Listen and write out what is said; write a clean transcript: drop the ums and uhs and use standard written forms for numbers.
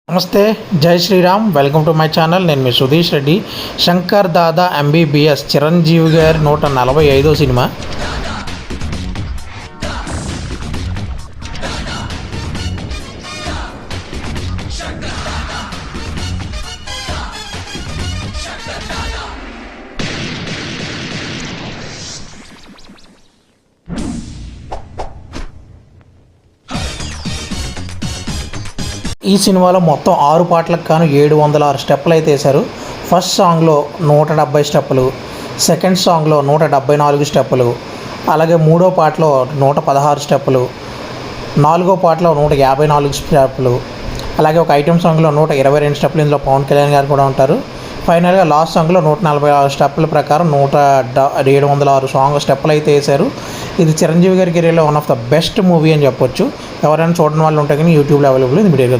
నమస్తే, జై Shriram. Welcome to my channel. నేను మీ సుధీష్ రెడ్డి. శంకర్ దాదా ఎంబీబీఎస్ చిరంజీవి గారి 145వ సినిమా. ఈ సినిమాలో మొత్తం 6 పాటలకు గాను 706 స్టెప్పులు అయితే వేశారు. ఫస్ట్ సాంగ్లో 170 స్టెప్పులు, సెకండ్ సాంగ్లో 174 స్టెప్పులు, అలాగే మూడో పాటలో 116 స్టెప్పులు, నాలుగో పాటలో 154 స్టెప్పులు, అలాగే ఒక ఐటెం సాంగ్లో 122 స్టెప్పులు. ఇందులో పవన్ కళ్యాణ్ గారు కూడా ఉంటారు. ఫైనల్గా లాస్ట్ సాంగ్లో 146 స్టెప్పుల ప్రకారం 706 స్టెప్పులు అయితే వేశారు. ఇది చిరంజీవి గారి కెరీర్లో one of the best movie అని చెప్పొచ్చు. ఎవరైనా చూడని వాళ్ళు ఉంటే కానీ యూట్యూబ్లో అవైలబుల్. ఇది మీడియాగా